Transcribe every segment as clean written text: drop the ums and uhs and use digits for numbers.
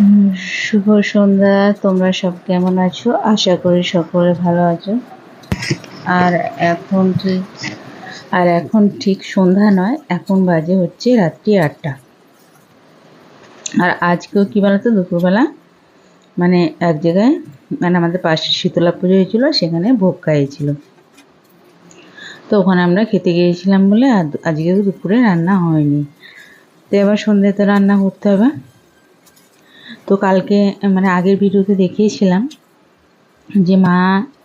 উম, শুভ সন্ধ্যা। তোমরা সব কেমন আছো? আশা করি সকলে ভালো আছো। আর এখন ঠিক এখন ঠিক সন্ধ্যা নয়, এখন বাজে হচ্ছে রাত্রি 8টা। আর আজকেও কি বলতো, দুপুরবেলা মানে এক জায়গায়, মানে আমাদের পাশে শীতলা পুজো হয়েছিল, সেখানে ভোগ খাইয়েছিল। তো ওখানে আমরা খেতে গিয়েছিলাম বলে আজকে দুপুরে রান্না হয়নি। তো এবার সন্ধ্যায় তো রান্না করতে হবে। তো কালকে মানে আগের ভিডিওতে দেখিয়েছিলাম যে মা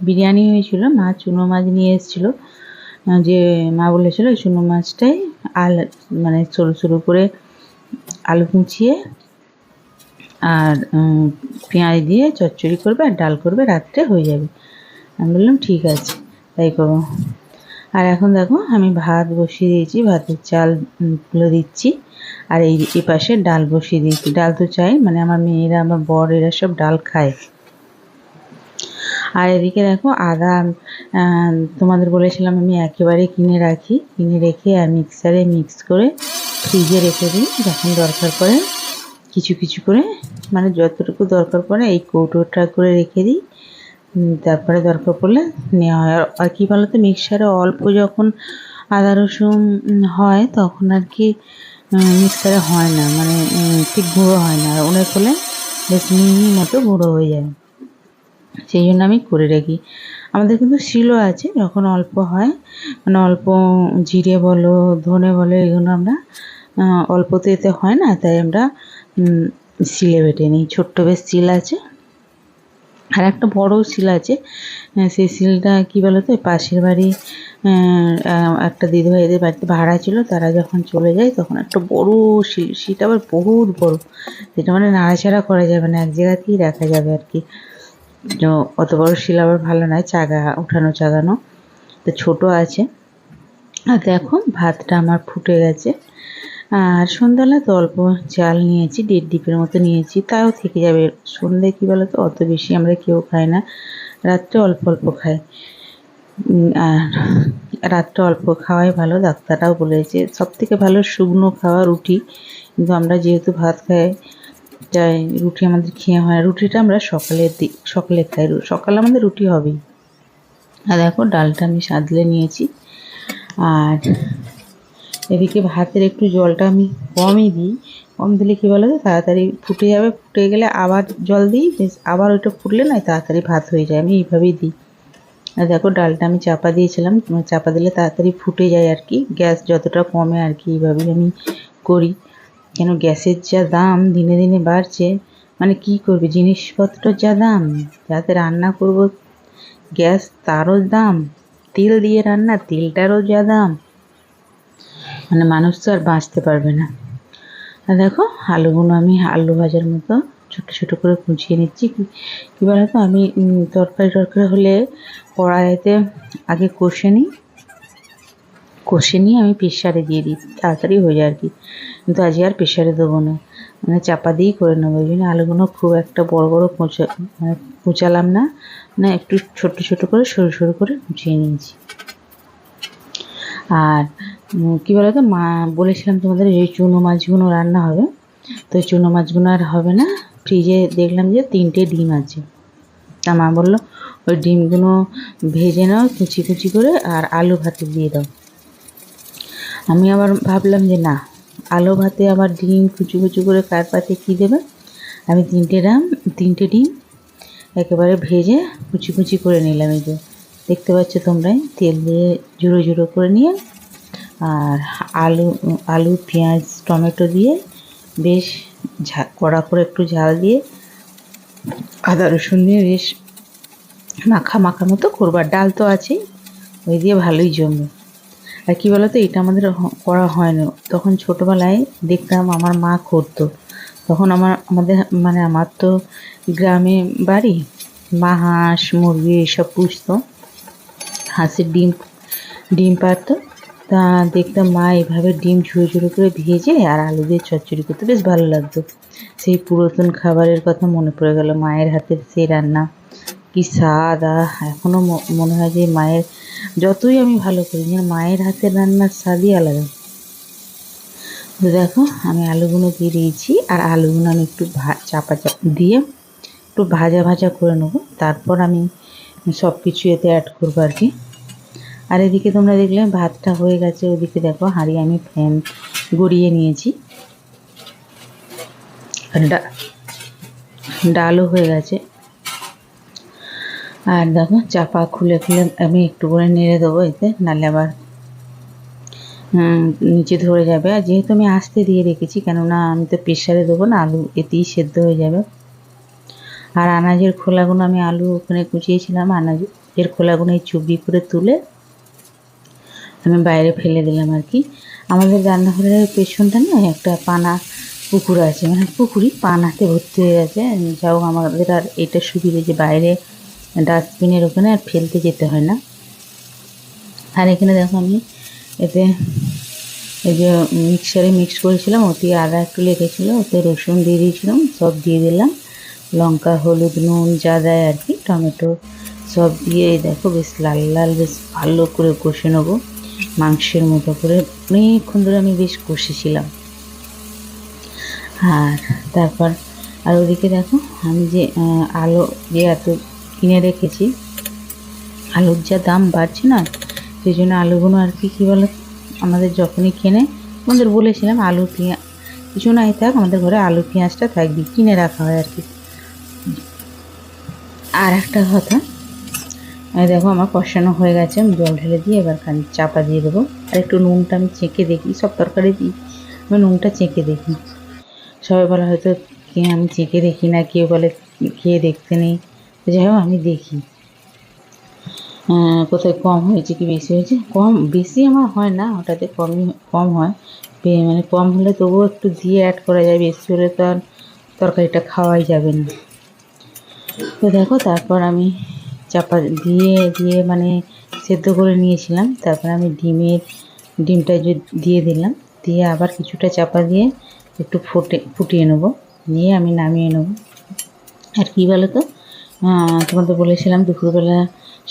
বিরিয়ানি হয়েছিল, মা চুনো মাছ নিয়ে এসেছিলো। যে মা বলেছিল ওই চুনো মাছটাই মানে সরু সরু করে আলু কুচিয়ে আর পেঁয়াজ দিয়ে চচ্চড়ি করবে আর ডাল করবে, রাত্রে হয়ে যাবে। আমি বললাম ঠিক আছে, তাই করবো। আর এখন দেখো আমি ভাত বসিয়ে দিয়েছি, ভাতের চাল গুলো দিচ্ছি। আর এই পাশে ডাল বসিয়ে দিয়েছি। ডাল তো চাই, মানে আমার মেয়েরা, আমার বর, এরা সব ডাল খায়। আর এদিকে দেখো আদা, তোমাদের বলেছিলাম আমি একেবারে কিনে রেখে আর মিক্সারে মিক্স করে ফ্রিজে রেখে দিই। যখন দরকার পড়ে কিছু কিছু করে, মানে যতটুকু দরকার পড়ে এই কৌটোটা করে রেখে দিই। তারপরে দরকার পড়লে নেওয়া হয়। আর কী বলতো, মিক্সারে অল্প যখন আদা রসুন হয় তখন আর কি মিক্সারে হয় না, মানে ঠিক গুঁড়ো হয় না। আর অনেক হলে বেশ মিহি মতো গুঁড়ো হয়ে যায়, সেই জন্য আমি করে রাখি। আমাদের কিন্তু শিলও আছে, যখন অল্প হয়, মানে অল্প জিরে বলো ধনে বলো এগুলো আমরা অল্পতে এতে হয় না, তাই আমরা শিলে বেটে নিই। ছোট্ট বেশ শিল আছে, আর একটা বড় শিল আছে। সেই শিলটা কী বলতো, পাশের বাড়ি একটা দিদিভাইদের বাড়িতে ভাড়া ছিল, তারা যখন চলে যায় তখন একটা বড় শিলটা আবার বহুত বড়, যেটা মানে নাড়াচাড়া করা যাবে না, এক জায়গাতেই রাখা যাবে আর কি। তো অত বড় শিল আবার ভালো নয়, উঠানো চাগানো, তো ছোটো আছে। আর দেখো ভাতটা আমার ফুটে গেছে। আর সন্ধ্যাবেলা তো অল্প চাল নিয়েছি, 1.5 ডিপের মতো নিয়েছি, তাও থেকে যাবে। সন্ধ্যে কী বলো তো, অত বেশি আমরা কেউ খাই না, রাত্রে অল্প অল্প খাই। আর রাত্রে অল্প খাওয়াই ভালো, ডাক্তাররাও বলেছে সবথেকে ভালো শুকনো খাওয়া রুটি, কিন্তু আমরা যেহেতু ভাত খাই তাই রুটি আমাদের খেয়ে হয়। রুটিটা আমরা সকালে খাই, সকালে আমাদের রুটি হবেই। আর দেখো ডালটা আমি সাদলে নিয়েছি। আর এদিকে ভাতের একটু জলটা আমি কমই দিই, কম দিলে কী বলো তো, তাড়াতাড়ি ফুটে যাবে, ফুটে গেলে আবার জল দিই, বেশ আবার ওইটা ফুটলে না তাড়াতাড়ি ভাত হয়ে যায়, আমি এইভাবেই দিই। আর দেখো ডালটা আমি চাপা দিয়েছিলাম, চাপা দিলে তাড়াতাড়ি ফুটে যায় আর কি, গ্যাস যতটা কমে আর কি, এইভাবেই আমি করি। কেন গ্যাসের যা দাম দিনে দিনে বাড়ছে, মানে কি করবে, জিনিসপত্রের যা দাম, যাতে রান্না করব গ্যাস তারও দাম, তেল দিয়ে রান্না তেলটারও যা দাম, মানে মানুষ তো আর বাঁচতে পারবে না। আর দেখো আলুগুলো আমি আলু ভাজার মতো ছোটো ছোটো করে কুচিয়ে নিচ্ছি। কী বলো তো, আমি তরকারি হলে কড়াইতে আগে কষে নিয়ে আমি প্রেশারে দিয়ে দিই, তাড়াতাড়ি হয়ে যায় আর কি। কিন্তু আজকে আর প্রেশারে দেবো না, মানে চাপা দিয়েই করে নেবো। ওই জন্য আলুগুলো খুব একটা বড় বড় মানে কুচালাম না, মানে একটু ছোট ছোট করে সরু সরু করে কুচিয়ে নিয়েছি। আর কী বলো তো, মা বলেছিলাম তোমাদের এই চুনো মাছগুলো রান্না হবে, তো চুনো মাছগুলো আর হবে না। ফ্রিজে দেখলাম যে 3টে ডিম আছে, তা মা বললো ওই ডিমগুলো ভেজে নাও কুচি কুচি করে, আর আলু ভাতে দিয়ে দাও। আমি আবার ভাবলাম যে না, আলু ভাতে আবার ডিম কুচি কুচি করে কার পাতে কী দেবে। আমি 3টে ডিম একেবারে ভেজে কুচি কুচি করে নিলাম। এই যে দেখতে পাচ্ছ তোমরাই, তেল দিয়ে ঝুড়ো ঝুড়ো করে নিয়ে, আর আলু পেঁয়াজ টমেটো দিয়ে বেশ কড়া করে একটু ঝাল দিয়ে আদা রসুন দিয়ে বেশ মাখা মাখা মতো করবো। আর ডাল তো আছেই, ওই দিয়ে ভালোই জমবে। আর কী বলো তো, এটা আমাদের করা হয় না। তখন ছোটোবেলায় দেখতাম আমার মা করতো, তখন আমাদের মানে আমার তো গ্রামে বাড়ি, মা হাঁস মুরগি এসব পুষতো, হাঁসের ডিম পারতো। তা দেখতাম মা এভাবে ডিম ঝুড়ো ঝুড়ো করে ভেজে আর আলু দিয়ে চচ্চড়ি করতে, বেশ ভালো লাগতো। সেই পুরাতন খাবারের কথা মনে পড়ে গেল, মায়ের হাতের সেই রান্না কি স্বাদ। এখনও মনে হয় যে মায়ের, যতই আমি ভালো করি, যেন মায়ের হাতের রান্নার স্বাদই আলাদা। তো দেখো আমি আলুগুলো দিয়ে দিয়েছি, আর আলুগুলো আমি একটু চাপা দিয়ে একটু ভাজা ভাজা করে নেবো, তারপর আমি সব কিছু এতে অ্যাড করবো আর কি। আর এদিকে তোমরা দেখলে ভাতটা হয়ে গেছে, ওদিকে দেখো হাঁড়ি আমি ফ্যান গড়িয়ে নিয়েছি, ডালও হয়ে গেছে। আর দেখো চাপা খুলে খুলে আমি একটু করে নেড়ে দেবো এতে, নাহলে আবার নিচে ধরে যাবে। আর যেহেতু আমি আস্তে দিয়ে রেখেছি, কেননা আমি তো প্রেশারে দেবো না, আলু এতেই সেদ্ধ হয়ে যাবে। আর আনাজের খোলাগুলো আমি আলু ওখানে কুচিয়েছিলাম, আনাজের খোলাগুলো এই চুবড়ি করে তুলে আমি বাইরে ফেলে দিলাম আর কি। আমাদের রান্নাঘরের পেছনটা না একটা পানা পুকুর আছে, মানে পুকুরই পানাতে ভর্তি হয়ে গেছে। যাও আমাদের আর এটা সুবিধে যে বাইরে ডাস্টবিনের ওখানে আর ফেলতে যেতে হয় না। আর এখানে দেখো আমি এতে এই যে মিক্সারে মিক্স করেছিলাম, ওতে আদা একটু লেগেছিলো, ওতে রসুন দিয়ে দিয়েছিলাম, সব দিয়ে দিলাম, লঙ্কা হলুদ নুন যা দেয় আর কি, টমেটো সব দিয়ে দেখো বেশ লাল লাল বেশ ভালো করে কষে নেবো, মাংসের মতো করে অনেকক্ষণ ধরে আমি বেশ কষেছিলাম। আর তারপর আর ওদিকে দেখো আমি যে আলু যে এত কিনে রেখেছি, আলুর যা দাম বাড়ছে না, সেই জন্য আলুগুলো আর কি কী বলো, আমাদের যখনই কেনে আমাদের বলেছিলাম আলু পেঁয়াজ কিছু নাই থাক, আমাদের ঘরে আলু পেঁয়াজটা থাকবে, কিনে রাখা হয় আর কি। আর একটা কথা, দেখো আমার কষানো হয়ে গেছে, আমি জল ঢেলে দিয়ে এবার চাপা দিয়ে দেবো। আর একটু নুনটা আমি চেখে দেখি, সব তরকারি দিই আমি নুনটা চেখে দেখি। সবাই বলে হয়তো আমি চেখে দেখি না, কেউ বলে খেয়ে দেখতে নেই, তো যাই হোক আমি দেখি কোথায় কম হয়েছে কি বেশি হয়েছে। কম বেশি আমার হয় না, ওটাতে কম হয়, মানে কম হলে তবুও একটু দিয়ে অ্যাড করা যায়, বেশি হলে তো আর তরকারিটা খাওয়াই যাবে না। তো দেখো তারপর আমি চাপা দিয়ে মানে সেদ্ধ করে নিয়েছিলাম, তারপর আমি ডিমটা দিয়ে দিলাম, দিয়ে আবার কিছুটা চাপা দিয়ে একটু ফুটিয়ে নেবো, নিয়ে আমি নামিয়ে নেবো। আর কী বলো তো, তোমাদের বলেছিলাম দুপুরবেলা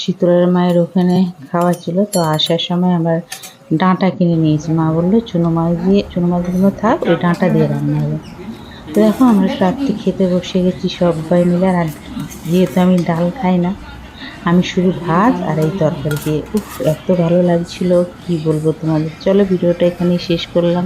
শীতলার মায়ের ওখানে খাওয়া ছিল, তো আসার সময় আমার ডাঁটা কিনে নিয়েছি, মা বললো চুনো মাছগুলো থাক, ওই ডাঁটা দিয়ে রান্না হবে। তো দেখো আমরা রাত্রে খেতে বসে গেছি সবাই মিলে। আর যেহেতু আমি ডাল খাই না, আমি শুধু ভাত আর এই তরকারি দিয়ে এত ভালো লাগছিল কি বলবো তোমাদের। চলো ভিডিওটা এখানেই শেষ করলাম।